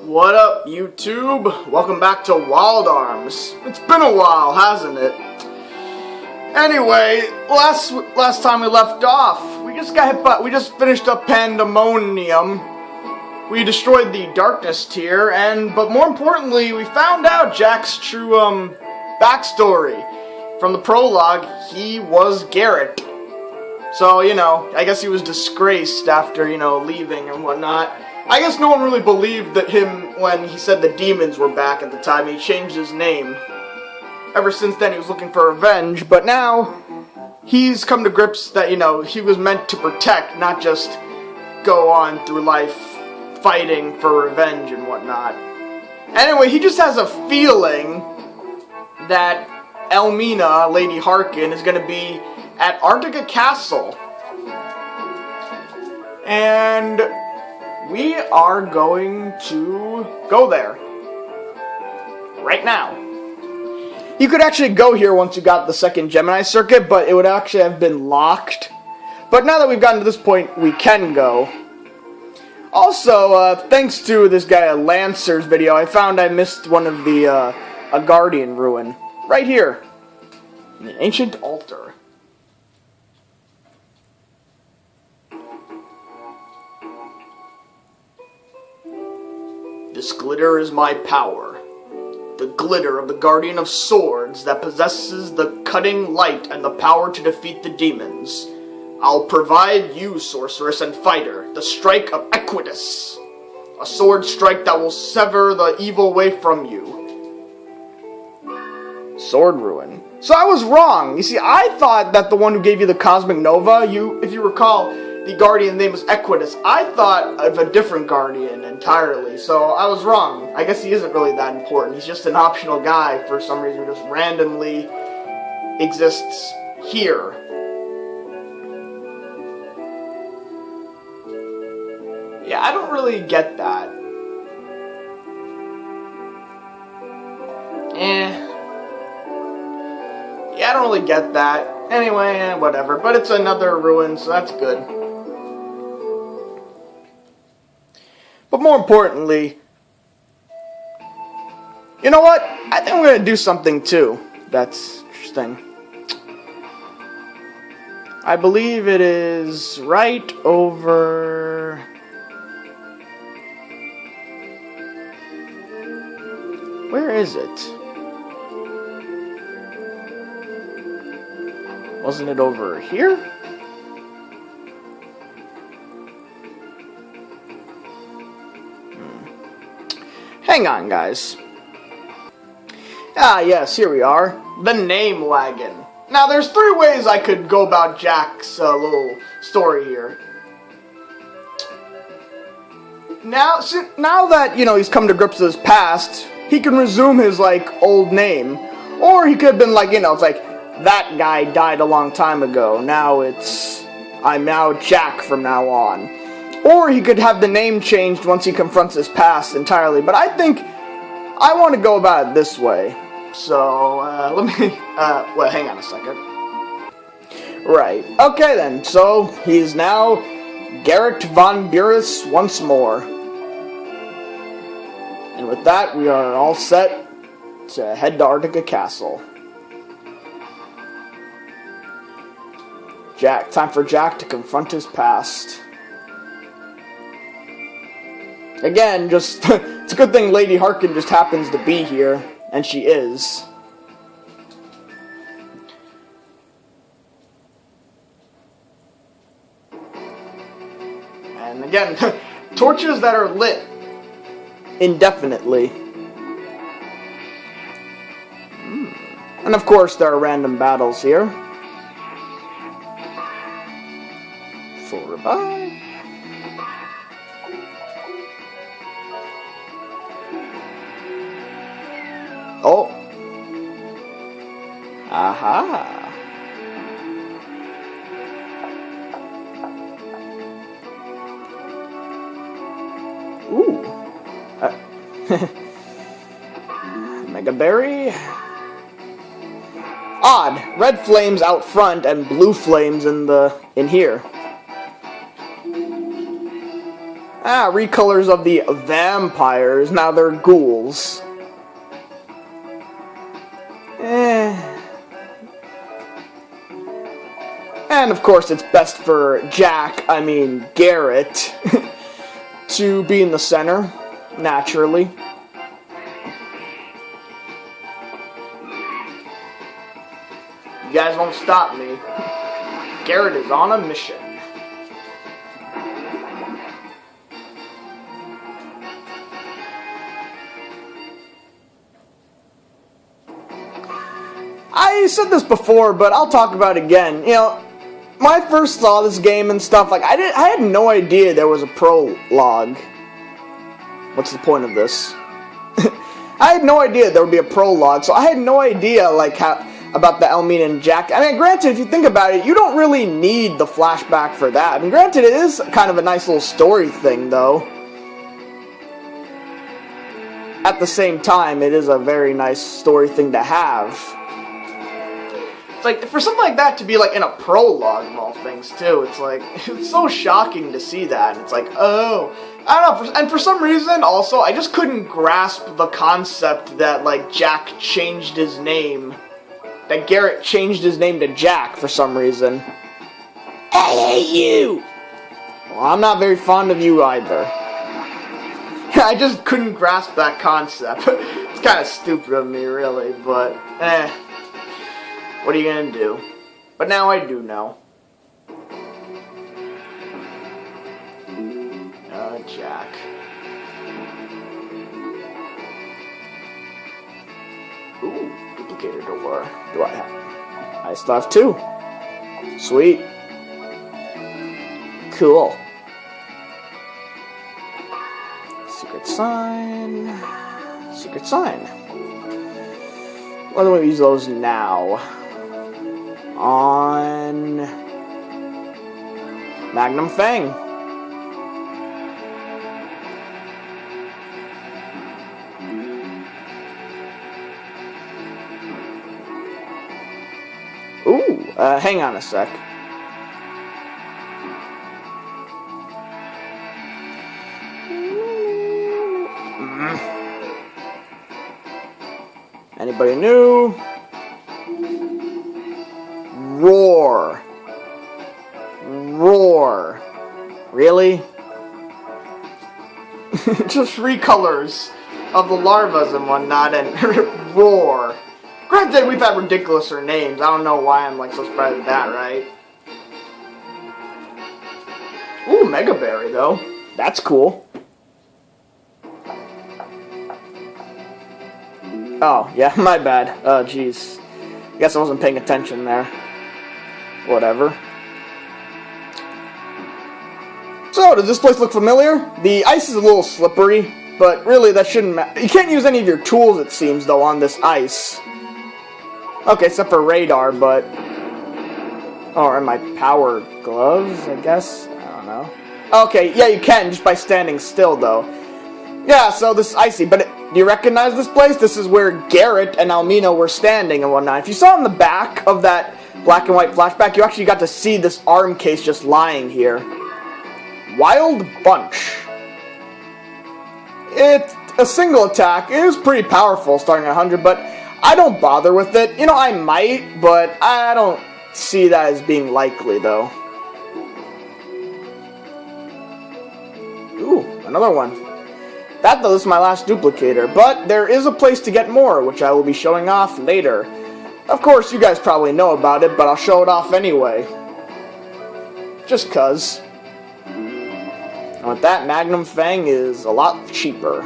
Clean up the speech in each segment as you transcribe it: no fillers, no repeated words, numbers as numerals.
What up, YouTube? Welcome back to Wild Arms. It's been a while, hasn't it? Anyway, last time we left off, we just got hit by, we just finished up Pandemonium. We destroyed the Darkness tier, but more importantly, we found out Jack's true backstory. From the prologue, he was Garrett. So, I guess he was disgraced after, leaving and whatnot. I guess no one really believed him when he said the demons were back at the time. He changed his name. Ever since then, he was looking for revenge, but now he's come to grips that, he was meant to protect, not just go on through life fighting for revenge and whatnot. Anyway, he just has a feeling that Elmina, Lady Harken, is going to be at Arctica Castle. And we are going to go there right now. You could actually go here once you got the second Gemini circuit, but it would actually have been locked. But now that we've gotten to this point, we can go. Also, thanks to this guy Lancer's video, I found I missed one of the a Guardian ruin right here, an ancient altar. This glitter is my power, the glitter of the Guardian of Swords that possesses the cutting light and the power to defeat the demons. I'll provide you, sorceress and fighter, the strike of Equitus, a sword strike that will sever the evil away from you. Sword ruin. So I was wrong. You see, I thought that the one who gave you the Cosmic Nova, if you recall, the Guardian's name was Equitus. I thought of a different Guardian entirely, so I was wrong. I guess he isn't really that important. He's just an optional guy for some reason who just randomly exists here. Yeah, I don't really get that. Yeah, I don't really get that. Anyway, whatever. But it's another ruin, so that's good. But more importantly, you know what? I think I'm going to do something too that's interesting. I believe it is right over... Where is it? Wasn't it over here? Hang on, guys. Ah, yes, here we are. The Name Wagon. Now, there's 3 ways I could go about Jack's little story here. Now that, he's come to grips with his past, he can resume his, old name. Or he could have been it's like, that guy died a long time ago. Now I'm now Jack from now on. Or he could have the name changed once he confronts his past entirely. But I think I want to go about it this way. So, let me, hang on a second. Right. Okay then. So, he's now Garrett von Buris once more. And with that, we are all set to head to Arctica Castle. Time for Jack to confront his past. Again, it's a good thing Lady Harken just happens to be here, and she is. And again, torches that are lit indefinitely. And of course, there are random battles here. Full revive. Oh. Aha. Ooh. Mega Berry. Odd. Red flames out front and blue flames in here. Recolors of the vampires. Now they're ghouls. And of course it's best for Garrett, to be in the center, naturally. You guys won't stop me. Garrett is on a mission. I said this before, but I'll talk about it again. You know, when I first saw this game and stuff, like, I had no idea there was a prologue. What's the point of this? I had no idea there would be a prologue, so I had no idea, like, about the Elmina and Jack. I mean, granted, if you think about it, you don't really need the flashback for that. I mean, granted, it is kind of a nice little story thing, though. At the same time, it is a very nice story thing to have. It's like, for something like that to be, like, in a prologue of all things, too, it's like, it's so shocking to see that. It's like, oh, I don't know, and for some reason, also, I just couldn't grasp the concept that, like, Jack changed his name. That Garrett changed his name to Jack for some reason. I hate you! Well, I'm not very fond of you either. I just couldn't grasp that concept. It's kind of stupid of me, really, but, what are you gonna do? But now I do know. Jack. Ooh, duplicator door. Do I have? I still have 2. Sweet. Cool. Secret sign. Secret sign. Why don't we use those now? On Magnum Fang. Ooh, hang on a sec. Anybody new? Roar. Roar. Really? Just 3 colors of the larvas and whatnot, and roar. Granted, we've had ridiculouser names. I don't know why I'm, like, so surprised at that, right? Ooh, Mega Berry, though. That's cool. Oh, yeah, my bad. Oh, jeez. Guess I wasn't paying attention there. Whatever. So, does this place look familiar? The ice is a little slippery, but really that shouldn't matter. You can't use any of your tools, it seems, though, on this ice. Okay, except for radar, but... Oh, and my power gloves, I guess? I don't know. Okay, yeah, you can, just by standing still, though. Yeah, so this is icy, but do you recognize this place? This is where Garrett and Elmina were standing and whatnot. If you saw on the back of that black and white flashback, you actually got to see this arm case just lying here. Wild Bunch. It's a single attack. It is pretty powerful, starting at 100, but I don't bother with it. You know, I might, but I don't see that as being likely, though. Ooh, another one. That, though, is my last duplicator, but there is a place to get more, which I will be showing off later. Of course, you guys probably know about it, but I'll show it off anyway. Just 'cause. And with that, Magnum Fang is a lot cheaper.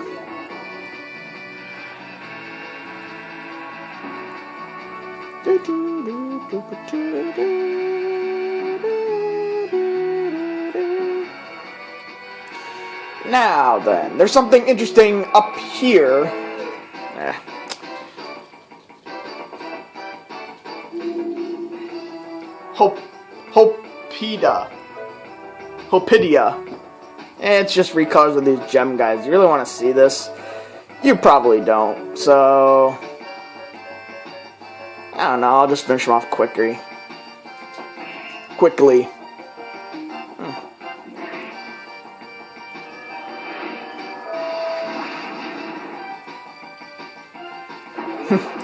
Now then, there's something interesting up here. Hopidia. It's just recolors of these gem guys. You really want to see this? You probably don't. So, I don't know. I'll just finish them off quickly.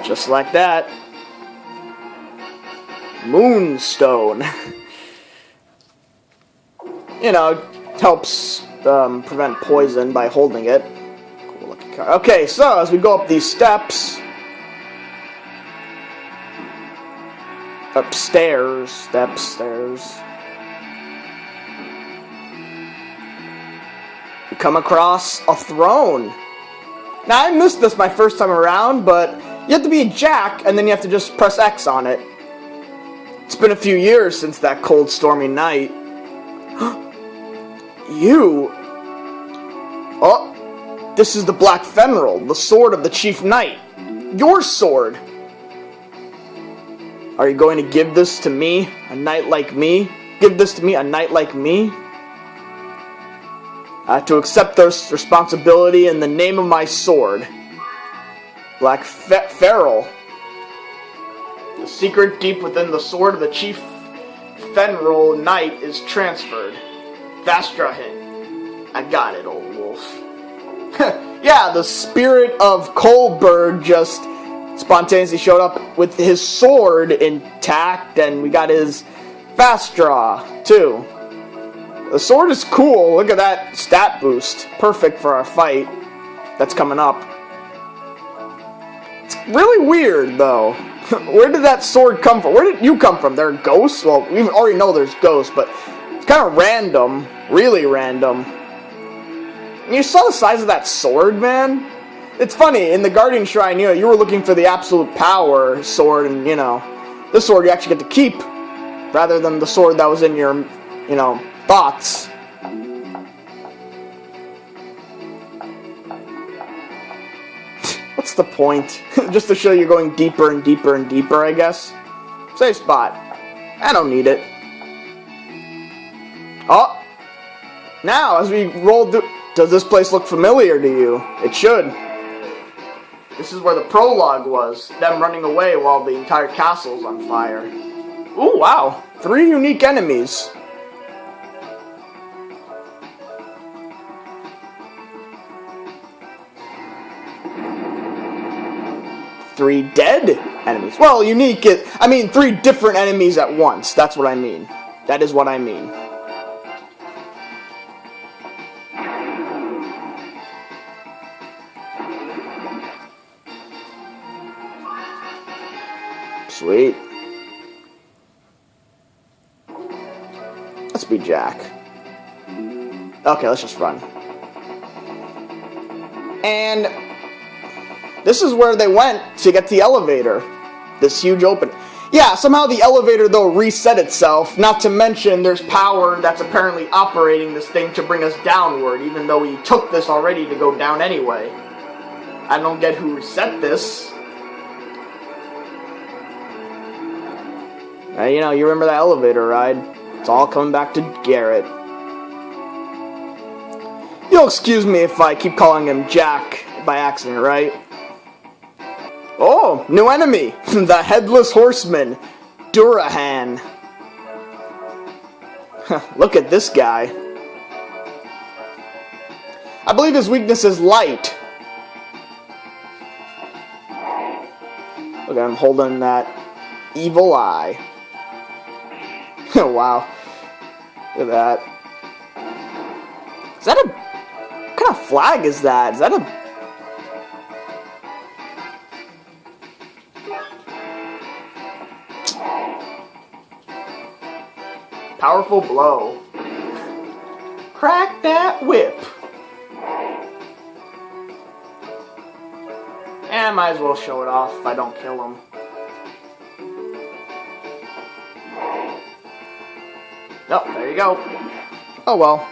Just like that. Moonstone. You know, helps prevent poison by holding it. Cool looking card. Okay, so as we go up these steps, upstairs, we come across a throne. Now, I missed this my first time around, but you have to be Jack, and then you have to just press X on it. It's been a few years since that cold, stormy night. You? Oh, this is the Black Fenral, the sword of the Chief Knight. Your sword. Are you going to give this to me, a knight like me? Give this to me, a knight like me? To accept this responsibility in the name of my sword. Black Feral. The secret deep within the sword of the Chief Fenral Knight is transferred. Vastra hit. I got it, old wolf. Yeah, the spirit of Coldbird just spontaneously showed up with his sword intact, and we got his fast draw, too. The sword is cool. Look at that stat boost. Perfect for our fight that's coming up. It's really weird, though. Where did that sword come from? Where did you come from? There are ghosts? Well, we already know there's ghosts, but it's kind of random. Really random. You saw the size of that sword, man? It's funny, in the Guardian Shrine, you know, you were looking for the absolute power sword, and, you know, this sword you actually get to keep, rather than the sword that was in your, you know, thoughts. What's the point? Just to show you're going deeper and deeper and deeper, I guess. Safe spot. I don't need it. Oh! Now, as we roll through... Does this place look familiar to you? It should. This is where the prologue was. Them running away while the entire castle's on fire. Ooh, wow. 3 unique enemies. Three dead enemies. Well, unique is... I mean, 3 different enemies at once. That's what I mean. That is what I mean. Sweet. Let's be Jack. Okay, let's just run. And this is where they went to get the elevator. This huge open. Yeah, somehow the elevator, though, reset itself. Not to mention there's power that's apparently operating this thing to bring us downward, even though we took this already to go down anyway. I don't get who reset this. You know, you remember that elevator ride? It's all coming back to Garrett. You'll excuse me if I keep calling him Jack by accident, right? Oh, new enemy! The Headless Horseman, Durahan. Look at this guy. I believe his weakness is light. Look at him holding that evil eye. Oh, wow. Look at that. Is that a... What kind of flag is that? Is that a... Powerful blow. Crack that whip. And I might as well show it off if I don't kill him. Oh, there you go. Oh well.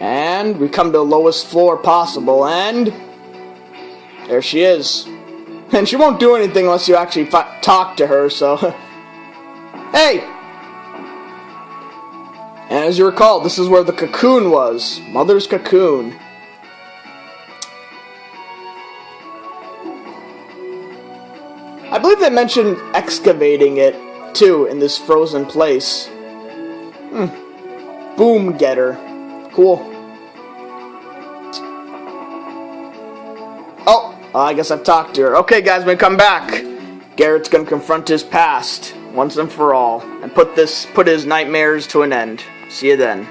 And we come to the lowest floor possible, and there she is. And she won't do anything unless you actually talk to her, so... Hey! And as you recall, this is where the cocoon was. Mother's cocoon. I believe they mentioned excavating it, too, in this frozen place. Boom getter. Cool. Oh, I guess I've talked to her. Okay, guys, when we come back, Garrett's gonna confront his past once and for all and put his nightmares to an end. See you then.